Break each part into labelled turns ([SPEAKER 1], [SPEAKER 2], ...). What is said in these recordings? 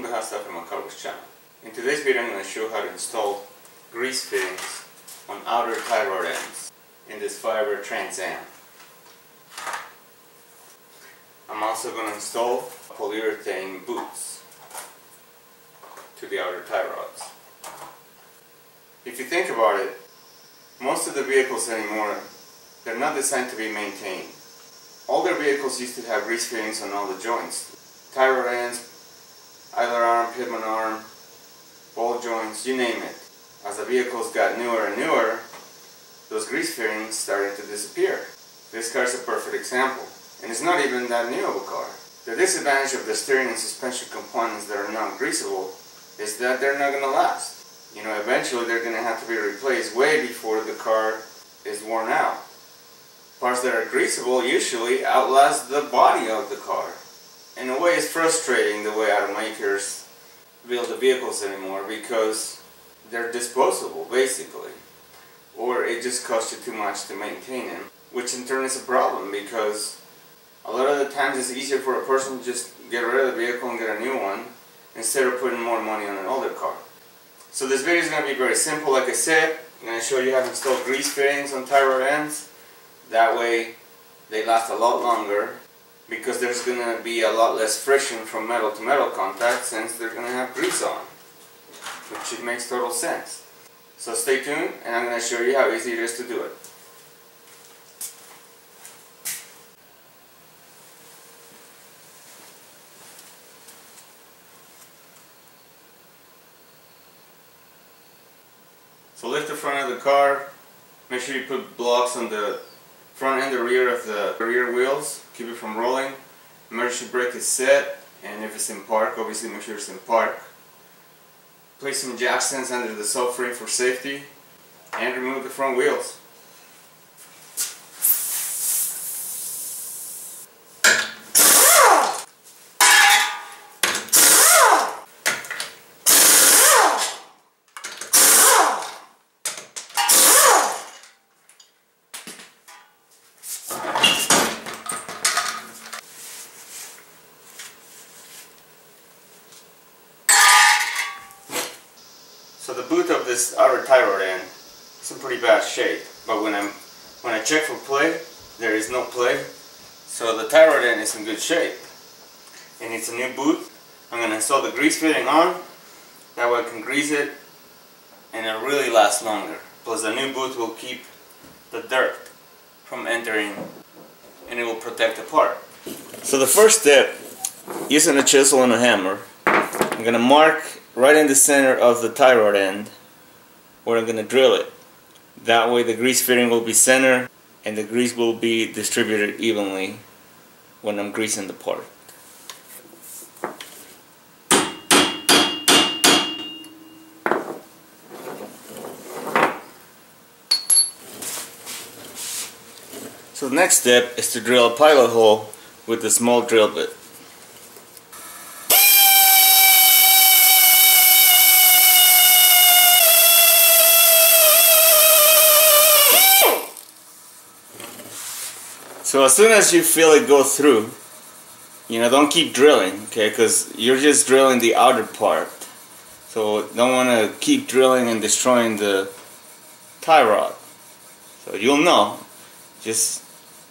[SPEAKER 1] Welcome to Howstuffinmycarworks channel. In today's video I'm going to show how to install grease fittings on outer tie rod ends in this fiber Trans Am. I'm also going to install polyurethane boots to the outer tie rods. If you think about it, most of the vehicles anymore, they're not designed to be maintained. Older vehicles used to have grease fittings on all the joints. Tie rod ends, either arm, pitman arm, ball joints, you name it. As the vehicles got newer and newer, those grease fittings started to disappear. This car is a perfect example. And it's not even that new of a car. The disadvantage of the steering and suspension components that are not greasable is that they're not going to last. You know, eventually they're going to have to be replaced way before the car is worn out. Parts that are greasable usually outlast the body of the car. In a way, it's frustrating the way automakers build the vehicles anymore because they're disposable, basically. Or it just costs you too much to maintain them, which in turn is a problem because a lot of the times it's easier for a person to just get rid of the vehicle and get a new one instead of putting more money on an older car. So this video is going to be very simple. Like I said, I'm going to show you how to install grease fittings on tie rod ends. That way they last a lot longer because there's going to be a lot less friction from metal to metal contact since they're going to have grease on, which makes total sense. So stay tuned and I'm going to show you how easy it is to do it. So lift the front of the car, make sure you put blocks on the front and the rear of the rear wheels, keep it from rolling. Emergency brake is set, and if it's in park, obviously make sure it's in park. Place some jack stands under the subframe for safety, and remove the front wheels. So the boot of this outer tie rod end is in pretty bad shape, but when I check for play, there is no play. So the tie rod end is in good shape. And it's a new boot. I'm going to install the grease fitting on, that way I can grease it and it'll really last longer. Plus the new boot will keep the dirt from entering and it will protect the part. So the first step, using a chisel and a hammer, I'm going to mark right in the center of the tie rod end where I'm going to drill it. That way the grease fitting will be centered and the grease will be distributed evenly when I'm greasing the part. So the next step is to drill a pilot hole with a small drill bit. So as soon as you feel it go through, you know, don't keep drilling, okay, because you're just drilling the outer part. So don't want to keep drilling and destroying the tie rod. So you'll know, just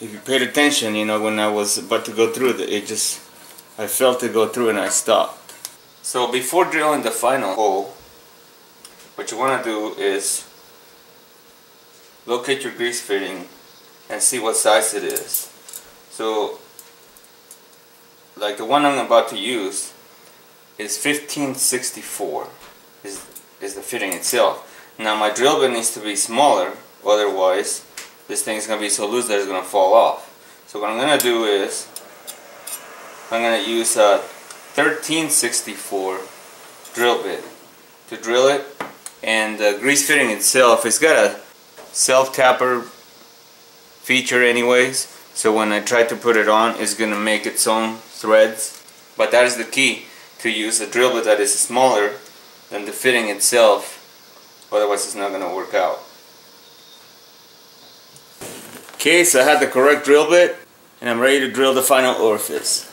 [SPEAKER 1] if you paid attention, you know, when I was about to go through it, I felt it go through and I stopped. So before drilling the final hole, what you want to do is locate your grease fitting and see what size it is. So like the one I'm about to use is 1564 is the fitting itself. Now my drill bit needs to be smaller, otherwise this thing is going to be so loose that it's going to fall off. So what I'm going to do is I'm going to use a 1364 drill bit to drill it, and the grease fitting itself, it's got a self-tapper feature anyways, so when I try to put it on, it's going to make its own threads. But that is the key, to use a drill bit that is smaller than the fitting itself, otherwise it's not going to work out. Okay, so I had the correct drill bit and I'm ready to drill the final orifice.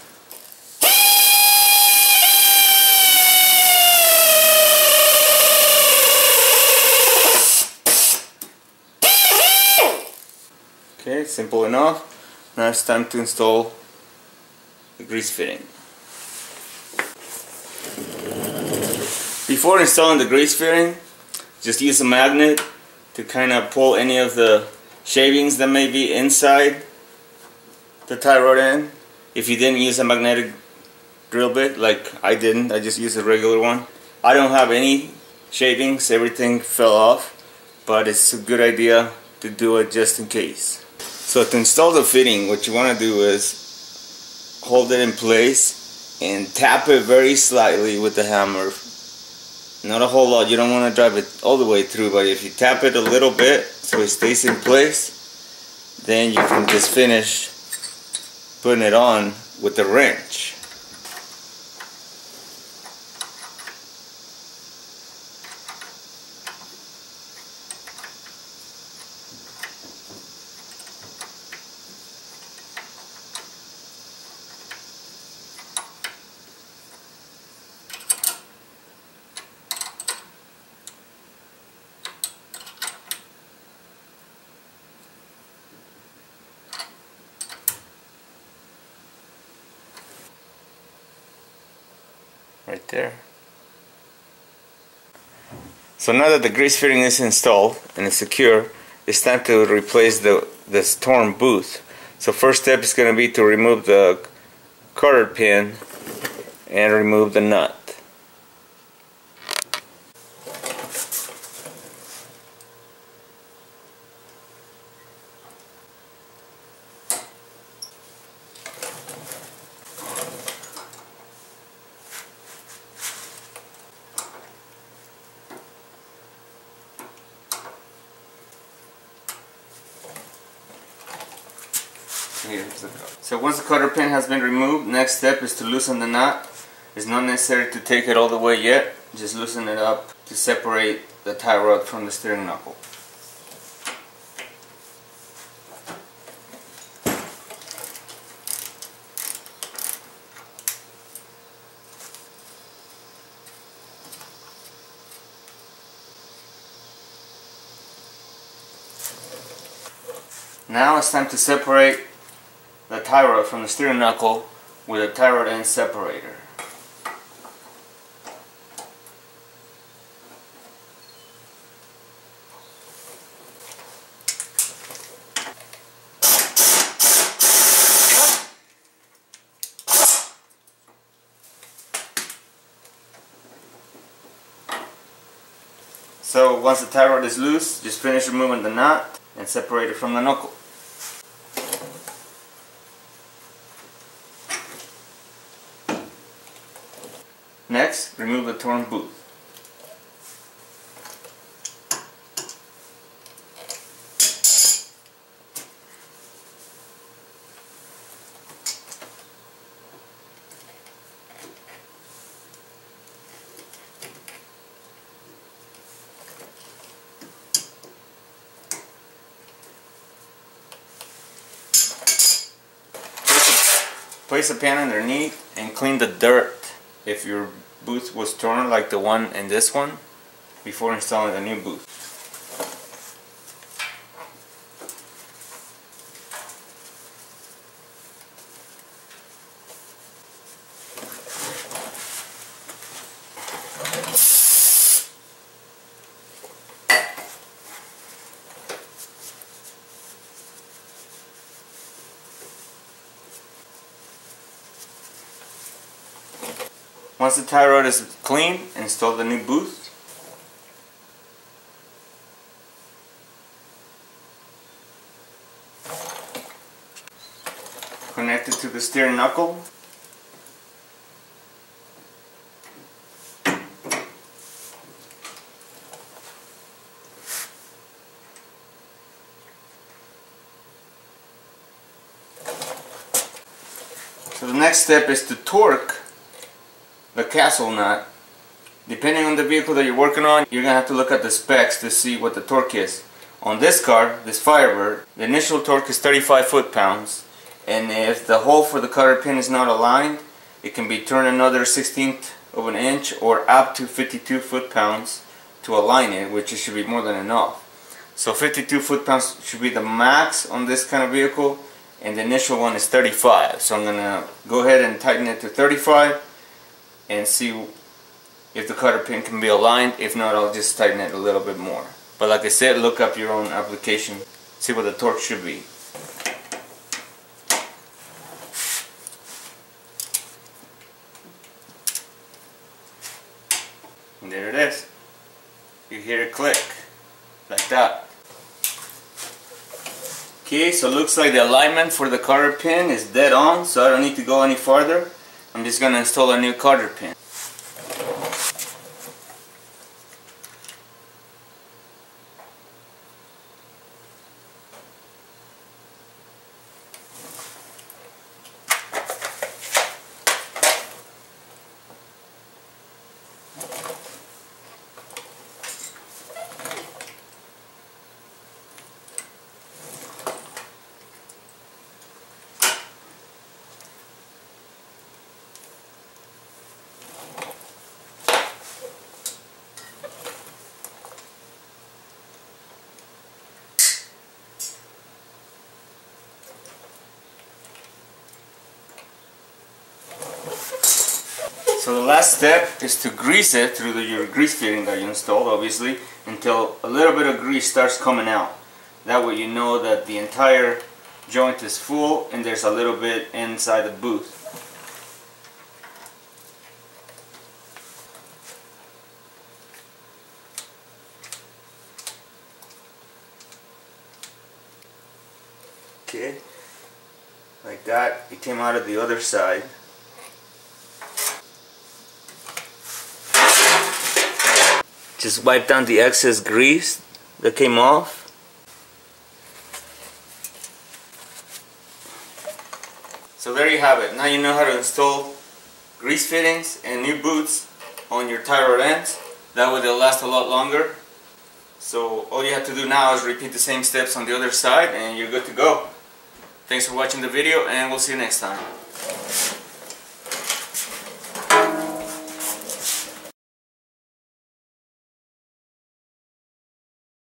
[SPEAKER 1] Okay, simple enough. Now it's time to install the grease fitting. Before installing the grease fitting, just use a magnet to kind of pull any of the shavings that may be inside the tie rod end. If you didn't use a magnetic drill bit, like I didn't, I just used a regular one. I don't have any shavings, everything fell off, but it's a good idea to do it just in case. So to install the fitting, what you want to do is hold it in place and tap it very slightly with the hammer. Not a whole lot, you don't want to drive it all the way through, but if you tap it a little bit so it stays in place, then you can just finish putting it on with the wrench. Right there. So now that the grease fitting is installed and it's secure, it's time to replace this torn boot. So first step is going to be to remove the cotter pin and remove the nut. So once the cotter pin has been removed, next step is to loosen the knot. It's not necessary to take it all the way yet, just loosen it up to separate the tie rod from the steering knuckle. Now it's time to separate the tie rod from the steering knuckle with a tie rod end separator. So once the tie rod is loose, just finish removing the knot and separate it from the knuckle. Next, remove the torn boot. Place a pan underneath and clean the dirt if your boot was torn like the one in this one before installing the new boot. Once the tie rod is clean, install the new boot. Connect it to the steering knuckle. So the next step is to torque the castle nut. Depending on the vehicle that you're working on, you're gonna have to look at the specs to see what the torque is. On this car, this Firebird, the initial torque is 35 foot-pounds, and if the hole for the cotter pin is not aligned, it can be turned another 1/16 of an inch or up to 52 foot-pounds to align it, which should be more than enough. So 52 foot-pounds should be the max on this kind of vehicle, and the initial one is 35. So I'm gonna go ahead and tighten it to 35 and see if the cotter pin can be aligned. If not, I'll just tighten it a little bit more. But like I said, look up your own application, see what the torque should be. And there it is. You hear it click, like that. Okay, so it looks like the alignment for the cotter pin is dead on, so I don't need to go any farther. I'm just going to install a new cotter pin. So the last step is to grease it through your grease fitting that you installed, obviously, until a little bit of grease starts coming out. That way you know that the entire joint is full and there's a little bit inside the boot. Okay, like that. It came out of the other side. Just wipe down the excess grease that came off. So there you have it. Now you know how to install grease fittings and new boots on your tie rod ends. That way they'll last a lot longer. So all you have to do now is repeat the same steps on the other side and you're good to go. Thanks for watching the video, and we'll see you next time.